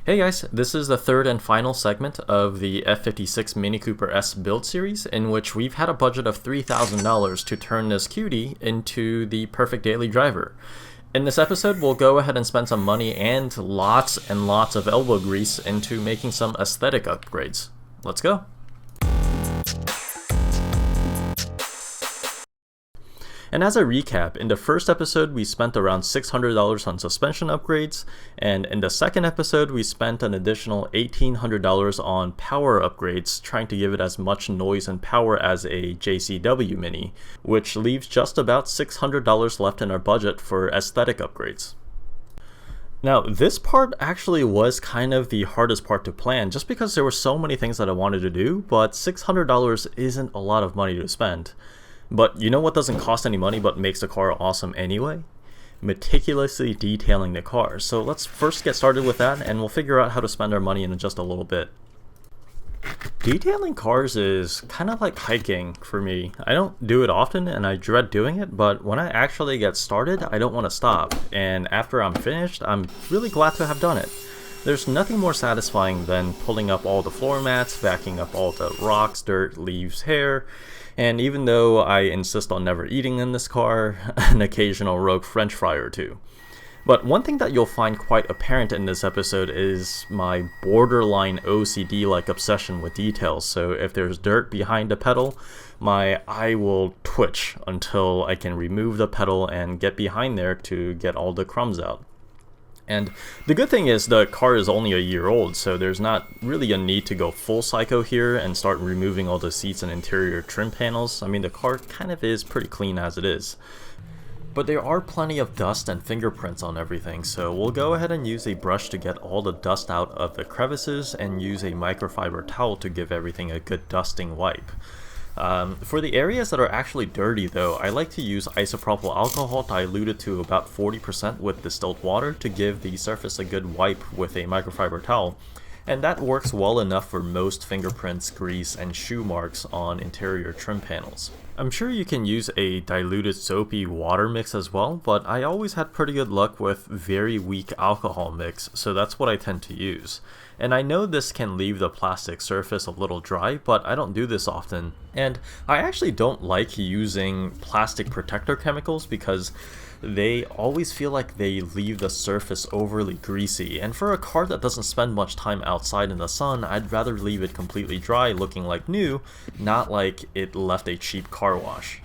Hey guys, this is the third and final segment of the F56 Mini Cooper S build series, in which we've had a budget of $3,000 to turn this cutie into the perfect daily driver. In this episode, we'll go ahead and spend some money and lots of elbow grease into making some aesthetic upgrades. Let's go! And as a recap, in the first episode we spent around $600 on suspension upgrades, and in the second episode we spent an additional $1,800 on power upgrades, trying to give it as much noise and power as a JCW Mini, which leaves just about $600 left in our budget for aesthetic upgrades. Now, this part actually was kind of the hardest part to plan, just because there were so many things that I wanted to do, but $600 isn't a lot of money to spend. But you know what doesn't cost any money but makes the car awesome anyway? Meticulously detailing the car. So let's first get started with that, and we'll figure out how to spend our money in just a little bit. Detailing cars is kind of like hiking for me. I don't do it often and I dread doing it, but when I actually get started, I don't want to stop. And after I'm finished, I'm really glad to have done it. There's nothing more satisfying than pulling up all the floor mats, vacuuming up all the rocks, dirt, leaves, hair, and even though I insist on never eating in this car, an occasional rogue french fry or two. But one thing that you'll find quite apparent in this episode is my borderline OCD-like obsession with details. So if there's dirt behind a pedal, my eye will twitch until I can remove the pedal and get behind there to get all the crumbs out. And the good thing is the car is only a year old, so there's not really a need to go full psycho here and start removing all the seats and interior trim panels. I mean, the car kind of is pretty clean as it is. But there are plenty of dust and fingerprints on everything, so we'll go ahead and use a brush to get all the dust out of the crevices and use a microfiber towel to give everything a good dusting wipe. For the areas that are actually dirty though, I like to use isopropyl alcohol diluted to about 40% with distilled water to give the surface a good wipe with a microfiber towel, and that works well enough for most fingerprints, grease, and shoe marks on interior trim panels. I'm sure you can use a diluted soapy water mix as well, but I always had pretty good luck with very weak alcohol mix, so that's what I tend to use. And I know this can leave the plastic surface a little dry, but I don't do this often. And I actually don't like using plastic protector chemicals because they always feel like they leave the surface overly greasy. And for a car that doesn't spend much time outside in the sun, I'd rather leave it completely dry looking like new, not like it left a cheap car wash.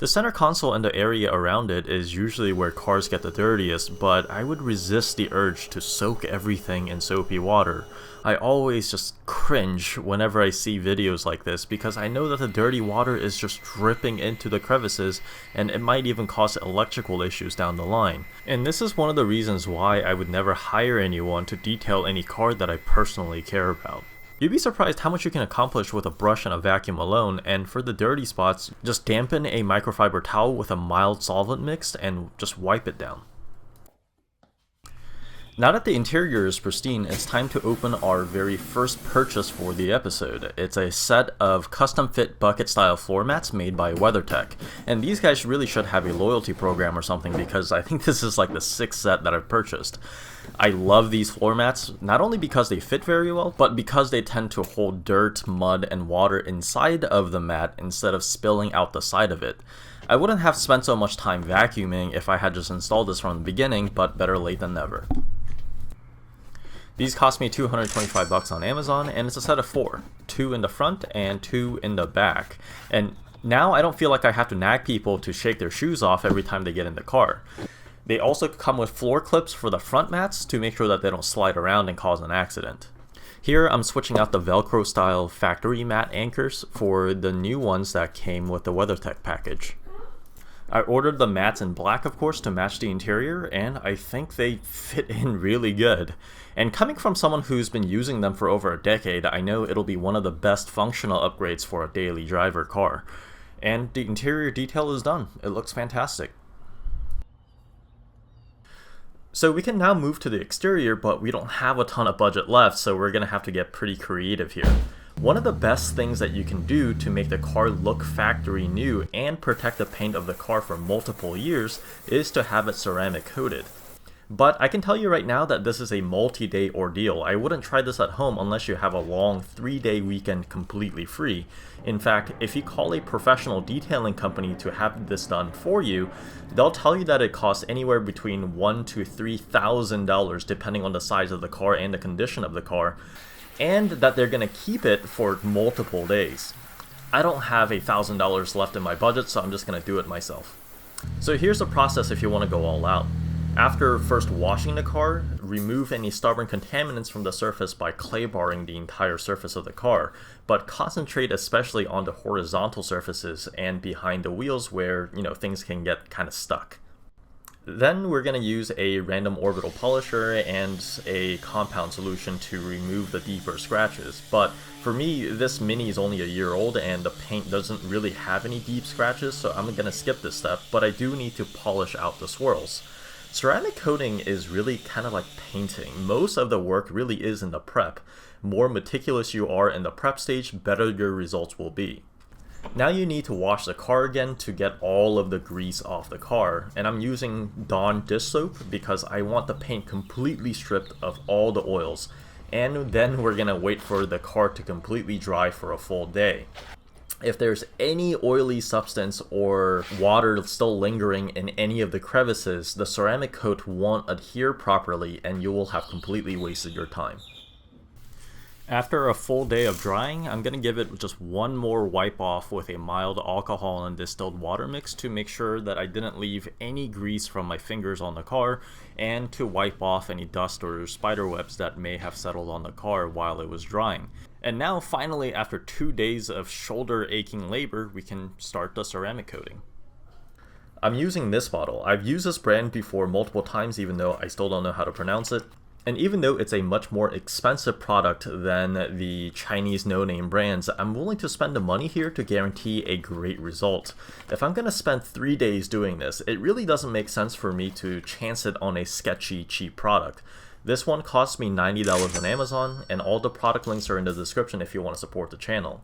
The center console and the area around it is usually where cars get the dirtiest, but I would resist the urge to soak everything in soapy water. I always just cringe whenever I see videos like this because I know that the dirty water is just dripping into the crevices and it might even cause electrical issues down the line. And this is one of the reasons why I would never hire anyone to detail any car that I personally care about. You'd be surprised how much you can accomplish with a brush and a vacuum alone, and for the dirty spots, just dampen a microfiber towel with a mild solvent mix and just wipe it down. Now that the interior is pristine, it's time to open our very first purchase for the episode. It's a set of custom fit bucket style floor mats made by WeatherTech, and these guys really should have a loyalty program or something because I think this is like the 6th set that I've purchased. I love these floor mats, not only because they fit very well, but because they tend to hold dirt, mud, and water inside of the mat instead of spilling out the side of it. I wouldn't have spent so much time vacuuming if I had just installed this from the beginning, but better late than never. These cost me $225 on Amazon, and it's a set of 4, 2 in the front and 2 in the back. And now I don't feel like I have to nag people to shake their shoes off every time they get in the car. They also come with floor clips for the front mats to make sure that they don't slide around and cause an accident. Here I'm switching out the Velcro style factory mat anchors for the new ones that came with the WeatherTech package. I ordered the mats in black, of course, to match the interior, and I think they fit in really good. And coming from someone who's been using them for over a decade, I know it'll be one of the best functional upgrades for a daily driver car. And the interior detail is done. It looks fantastic. So we can now move to the exterior, but we don't have a ton of budget left, so we're going to have to get pretty creative here. One of the best things that you can do to make the car look factory new and protect the paint of the car for multiple years is to have it ceramic coated. But I can tell you right now that this is a multi-day ordeal. I wouldn't try this at home unless you have a long 3-day weekend completely free. In fact, if you call a professional detailing company to have this done for you, they'll tell you that it costs anywhere between $1,000 to $3,000 depending on the size of the car and the condition of the car, and that they're going to keep it for multiple days. I don't have $1,000 left in my budget, so I'm just going to do it myself. So here's the process if you want to go all out. After first washing the car, remove any stubborn contaminants from the surface by clay barring the entire surface of the car, but concentrate especially on the horizontal surfaces and behind the wheels where, things can get kind of stuck. Then we're going to use a random orbital polisher and a compound solution to remove the deeper scratches. But for me, this Mini is only a year old and the paint doesn't really have any deep scratches, so I'm going to skip this step, but I do need to polish out the swirls. Ceramic coating is really kind of like painting. Most of the work really is in the prep. More meticulous you are in the prep stage, better your results will be. Now you need to wash the car again to get all of the grease off the car, and I'm using Dawn dish soap because I want the paint completely stripped of all the oils, and then we're gonna wait for the car to completely dry for a full day. If there's any oily substance or water still lingering in any of the crevices, the ceramic coat won't adhere properly and you will have completely wasted your time. After a full day of drying, I'm going to give it just one more wipe off with a mild alcohol and distilled water mix to make sure that I didn't leave any grease from my fingers on the car, and to wipe off any dust or spider webs that may have settled on the car while it was drying. And now finally, after 2 days of shoulder aching labor, we can start the ceramic coating. I'm using this bottle. I've used this brand before multiple times even though I still don't know how to pronounce it. And even though it's a much more expensive product than the Chinese no-name brands, I'm willing to spend the money here to guarantee a great result. If I'm going to spend 3 days doing this, it really doesn't make sense for me to chance it on a sketchy, cheap product. This one cost me $90 on Amazon, and all the product links are in the description if you want to support the channel.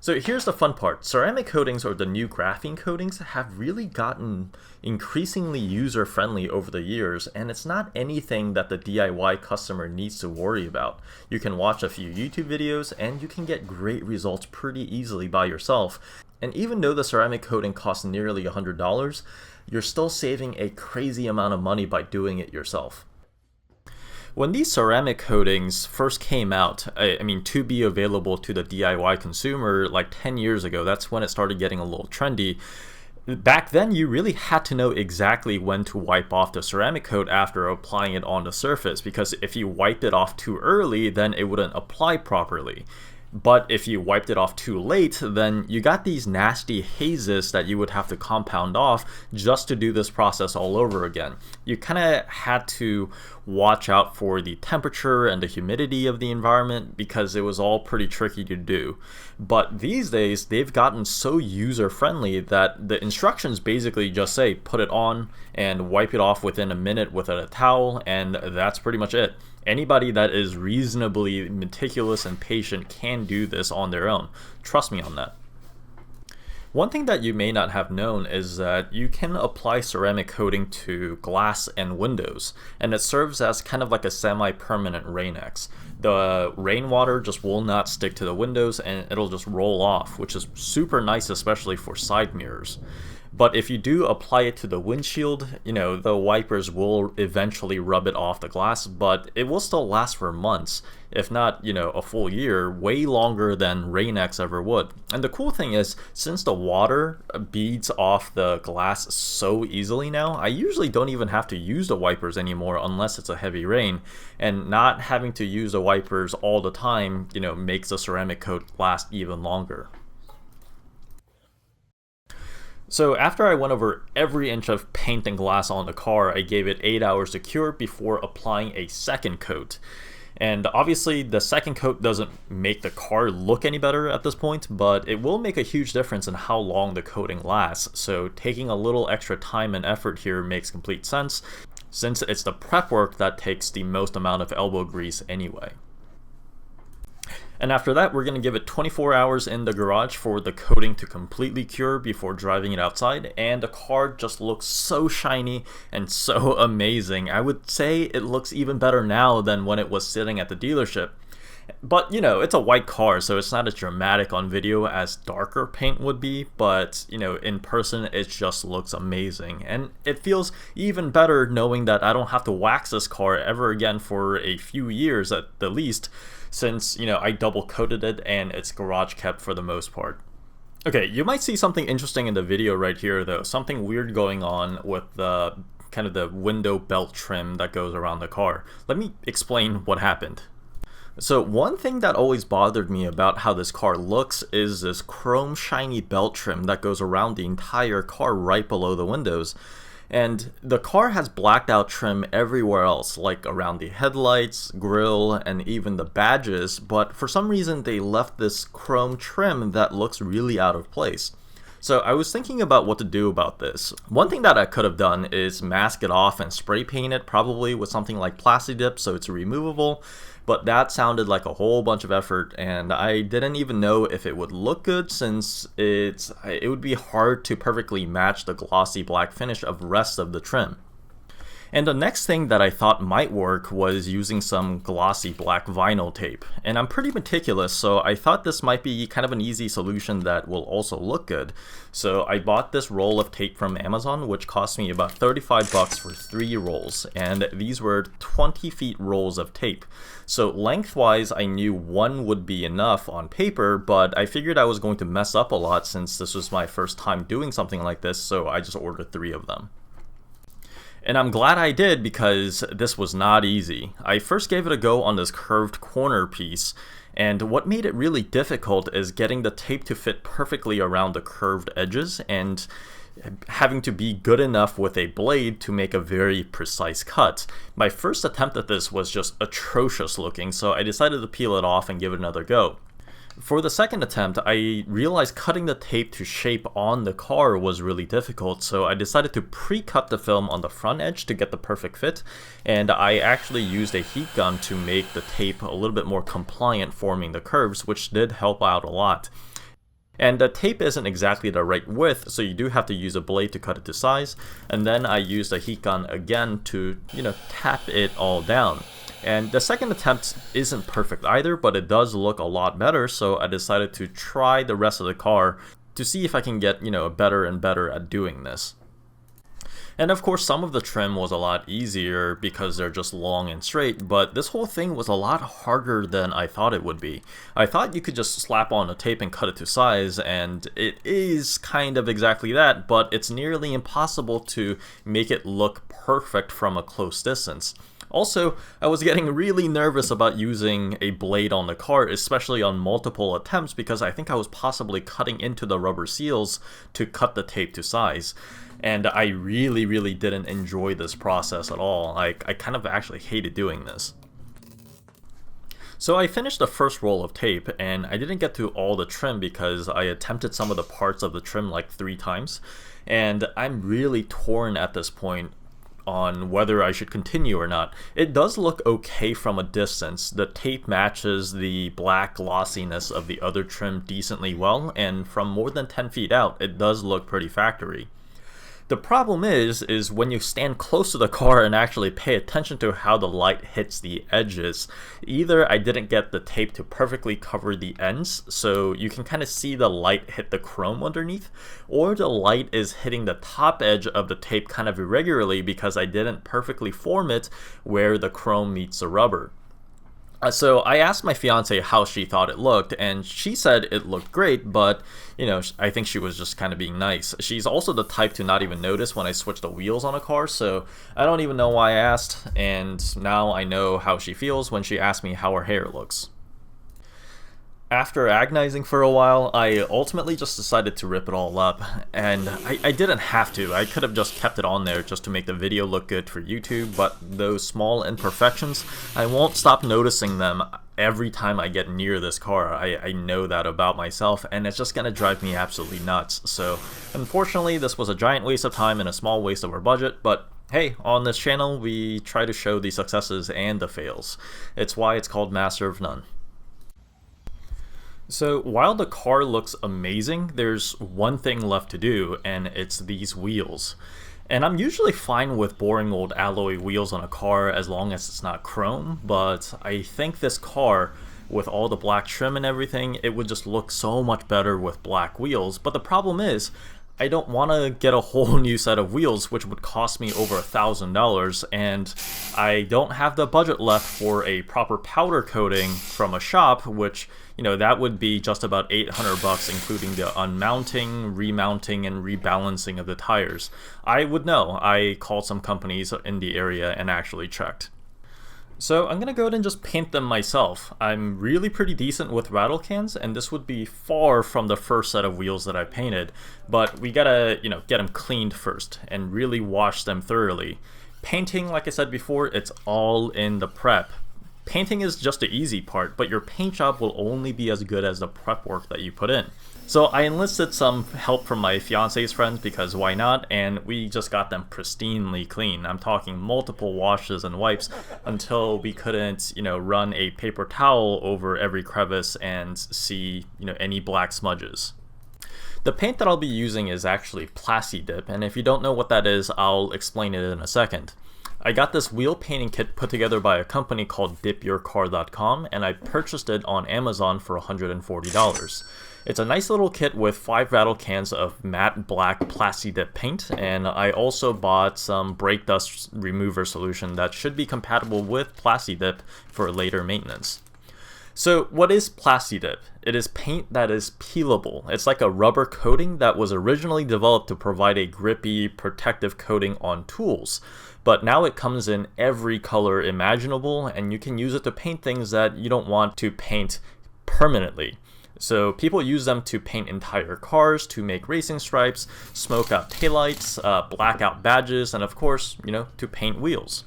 So here's the fun part. Ceramic coatings, or the new graphene coatings, have really gotten increasingly user-friendly over the years, and it's not anything that the DIY customer needs to worry about. You can watch a few YouTube videos and you can get great results pretty easily by yourself. And even though the ceramic coating costs nearly $100, you're still saving a crazy amount of money by doing it yourself. When these ceramic coatings first came out, to be available to the DIY consumer like 10 years ago, that's when it started getting a little trendy. Back then, you really had to know exactly when to wipe off the ceramic coat after applying it on the surface, because if you wiped it off too early, then it wouldn't apply properly. But if you wiped it off too late, then you got these nasty hazes that you would have to compound off just to do this process all over again. You kind of had to watch out for the temperature and the humidity of the environment because it was all pretty tricky to do. But these days, they've gotten so user-friendly that the instructions basically just say put it on and wipe it off within a minute with a towel, and that's pretty much it. Anybody that is reasonably meticulous and patient can do this on their own. Trust me on that. One thing that you may not have known is that you can apply ceramic coating to glass and windows, and it serves as kind of like a semi-permanent Rain-X. The rainwater just will not stick to the windows and it'll just roll off, which is super nice, especially for side mirrors. But if you do apply it to the windshield, the wipers will eventually rub it off the glass, but it will still last for months, if not, a full year, way longer than Rain-X ever would. And the cool thing is, since the water beads off the glass so easily now, I usually don't even have to use the wipers anymore unless it's a heavy rain, and not having to use the wipers all the time, makes the ceramic coat last even longer. So after I went over every inch of paint and glass on the car, I gave it 8 hours to cure before applying a second coat. And obviously the second coat doesn't make the car look any better at this point, but it will make a huge difference in how long the coating lasts. So taking a little extra time and effort here makes complete sense, since it's the prep work that takes the most amount of elbow grease anyway. And after that, we're going to give it 24 hours in the garage for the coating to completely cure before driving it outside, and the car just looks so shiny and so amazing. I would say it looks even better now than when it was sitting at the dealership. But, you know, it's a white car, so it's not as dramatic on video as darker paint would be, but, you know, in person it just looks amazing. And it feels even better knowing that I don't have to wax this car ever again for a few years at the least, since, you know, I double coated it and it's garage kept for the most part. Okay, you might see something interesting in the video right here though, something weird going on with the kind of the window belt trim that goes around the car. Let me explain what happened. So one thing that always bothered me about how this car looks is this chrome shiny belt trim that goes around the entire car right below the windows. And the car has blacked out trim everywhere else, like around the headlights, grille, and even the badges, but for some reason they left this chrome trim that looks really out of place. So I was thinking about what to do about this. One thing that I could have done is mask it off and spray paint it, probably with something like Plasti dip so it's removable, but that sounded like a whole bunch of effort and I didn't even know if it would look good since it would be hard to perfectly match the glossy black finish of the rest of the trim. And the next thing that I thought might work was using some glossy black vinyl tape. And I'm pretty meticulous, so I thought this might be kind of an easy solution that will also look good. So I bought this roll of tape from Amazon, which cost me about 35 bucks for 3 rolls. And these were 20 feet rolls of tape. So lengthwise, I knew one would be enough on paper, but I figured I was going to mess up a lot since this was my first time doing something like this, so I just ordered 3 of them. And I'm glad I did because this was not easy. I first gave it a go on this curved corner piece, and what made it really difficult is getting the tape to fit perfectly around the curved edges and having to be good enough with a blade to make a very precise cut. My first attempt at this was just atrocious looking, so I decided to peel it off and give it another go. For the second attempt, I realized cutting the tape to shape on the car was really difficult, so I decided to pre-cut the film on the front edge to get the perfect fit, and I actually used a heat gun to make the tape a little bit more compliant forming the curves, which did help out a lot. And the tape isn't exactly the right width, so you do have to use a blade to cut it to size, and then I used a heat gun again to, tap it all down. And the second attempt isn't perfect either, but it does look a lot better, so I decided to try the rest of the car to see if I can get, better and better at doing this. And of course, some of the trim was a lot easier because they're just long and straight, but this whole thing was a lot harder than I thought it would be. I thought you could just slap on a tape and cut it to size, and it is kind of exactly that, but it's nearly impossible to make it look perfect from a close distance. Also, I was getting really nervous about using a blade on the car, especially on multiple attempts, because I think I was possibly cutting into the rubber seals to cut the tape to size. And I really didn't enjoy this process at all. I kind of actually hated doing this. So I finished the first roll of tape, and I didn't get to all the trim because I attempted some of the parts of the trim like 3 times, and I'm really torn at this point on whether I should continue or not. It does look okay from a distance. The tape matches the black glossiness of the other trim decently well, and from more than 10 feet out, it does look pretty factory. The problem is when you stand close to the car and actually pay attention to how the light hits the edges. Either I didn't get the tape to perfectly cover the ends, so you can kind of see the light hit the chrome underneath, or the light is hitting the top edge of the tape kind of irregularly because I didn't perfectly form it where the chrome meets the rubber. So I asked my fiance how she thought it looked, and she said it looked great, but, I think she was just kind of being nice. She's also the type to not even notice when I switch the wheels on a car, so I don't even know why I asked, and now I know how she feels when she asks me how her hair looks. After agonizing for a while, I ultimately just decided to rip it all up, and I didn't have to. I could have just kept it on there just to make the video look good for YouTube, but those small imperfections, I won't stop noticing them every time I get near this car. I know that about myself, and it's just gonna drive me absolutely nuts. So, unfortunately, this was a giant waste of time and a small waste of our budget, but hey, on this channel, we try to show the successes and the fails. It's why it's called Master of None. So while the car looks amazing, there's one thing left to do, and it's these wheels. And I'm usually fine with boring old alloy wheels on a car as long as it's not chrome, but I think this car, with all the black trim and everything, it would just look so much better with black wheels. But the problem is, I don't want to get a whole new set of wheels, which would cost me over $1,000, and I don't have the budget left for a proper powder coating from a shop, which, that would be just about $800, including the unmounting, remounting, and rebalancing of the tires. I would know. I called some companies in the area and actually checked. So I'm gonna go ahead and just paint them myself. I'm really pretty decent with rattle cans, and this would be far from the first set of wheels that I painted, but we gotta, get them cleaned first and really wash them thoroughly. Painting, like I said before, it's all in the prep. Painting is just the easy part, but your paint job will only be as good as the prep work that you put in. So I enlisted some help from my fiance's friends, because why not, and we just got them pristinely clean. I'm talking multiple washes and wipes until we couldn't, run a paper towel over every crevice and see, any black smudges. The paint that I'll be using is actually Plasti dip, and if you don't know what that is, I'll explain it in a second. I got this wheel painting kit put together by a company called dipyourcar.com, and I purchased it on Amazon for $140. It's a nice little kit with 5 rattle cans of matte black Plasti dip paint, and I also bought some brake dust remover solution that should be compatible with Plasti dip for later maintenance. So what is Plasti dip? It is paint that is peelable. It's like a rubber coating that was originally developed to provide a grippy, protective coating on tools. But now it comes in every color imaginable, and you can use it to paint things that you don't want to paint permanently. So people use them to paint entire cars, to make racing stripes, smoke out taillights, black out badges, and of course, to paint wheels.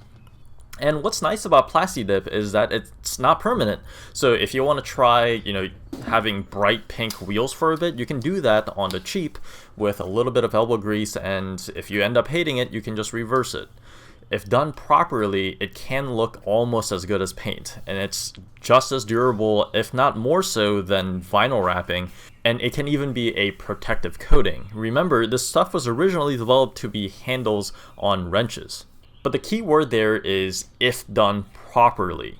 And what's nice about Plasti dip is that it's not permanent. So if you want to try, having bright pink wheels for a bit, you can do that on the cheap with a little bit of elbow grease, and if you end up hating it, you can just reverse it. If done properly, it can look almost as good as paint, and it's just as durable, if not more so, than vinyl wrapping, and it can even be a protective coating. Remember, this stuff was originally developed to be handles on wrenches. But the key word there is if done properly.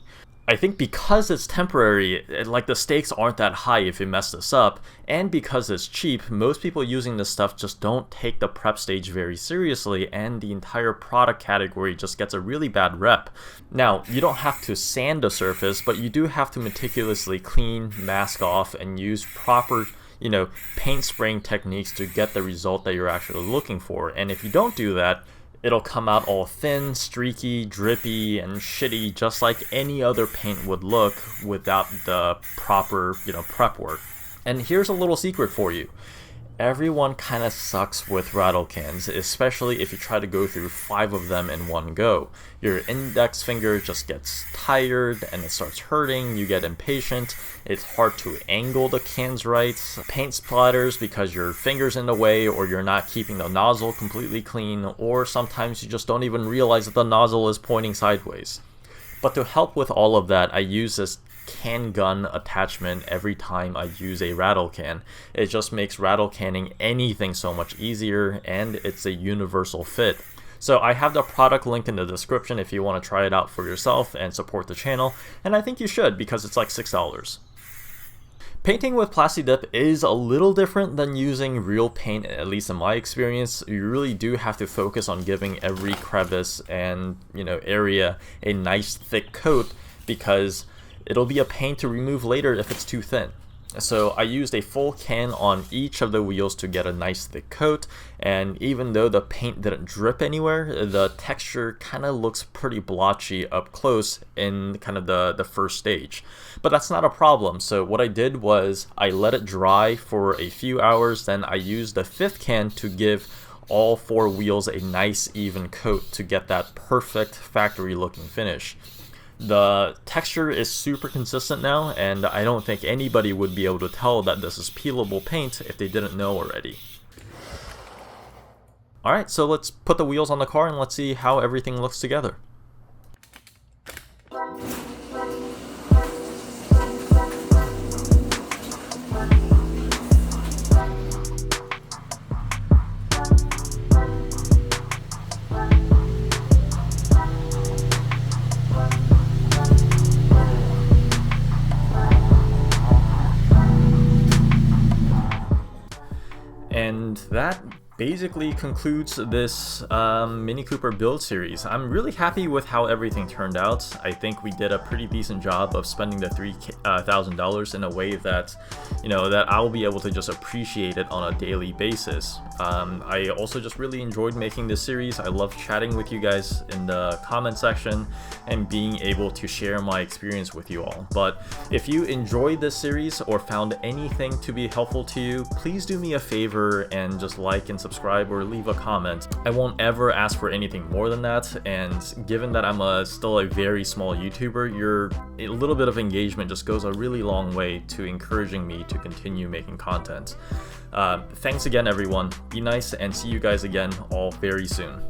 I think because it's temporary, the stakes aren't that high if you mess this up, and because it's cheap, most people using this stuff just don't take the prep stage very seriously, and the entire product category just gets a really bad rep. Now, you don't have to sand the surface, but you do have to meticulously clean, mask off, and use proper paint spraying techniques to get the result that you're actually looking for. And if you don't do that, it'll come out all thin, streaky, drippy, and shitty, just like any other paint would look without the proper, prep work. And here's a little secret for you. Everyone kind of sucks with rattle cans, especially if you try to go through 5 of them in one go. Your index finger just gets tired and it starts hurting, you get impatient, it's hard to angle the cans right, paint splatters because your finger's in the way, or you're not keeping the nozzle completely clean, or sometimes you just don't even realize that the nozzle is pointing sideways. But to help with all of that, I use this can gun attachment every time I use a rattle can. It just makes rattle canning anything so much easier, and it's a universal fit. So I have the product linked in the description if you want to try it out for yourself and support the channel, and I think you should because it's like $6. Painting with Plasti dip is a little different than using real paint, at least in my experience. You really do have to focus on giving every crevice and area a nice thick coat, because it'll be a pain to remove later if it's too thin. So I used a full can on each of the wheels to get a nice thick coat, and even though the paint didn't drip anywhere, the texture kind of looks pretty blotchy up close in kind of the first stage. But that's not a problem, so what I did was I let it dry for a few hours, then I used the 5th can to give all 4 wheels a nice even coat to get that perfect factory looking finish. The texture is super consistent now, and I don't think anybody would be able to tell that this is peelable paint if they didn't know already. Alright, so let's put the wheels on the car and let's see how everything looks together. basically concludes this Mini Cooper build series. I'm really happy with how everything turned out. I think we did a pretty decent job of spending the $3,000 in a way that, that I'll be able to just appreciate it on a daily basis. I also just really enjoyed making this series. I love chatting with you guys in the comment section and being able to share my experience with you all. But if you enjoyed this series or found anything to be helpful to you, please do me a favor and just like and subscribe or leave a comment. I won't ever ask for anything more than that, and given that I'm still a very small YouTuber, a little bit of engagement just goes a really long way to encouraging me to continue making content. Thanks again everyone, be nice, and see you guys again all very soon.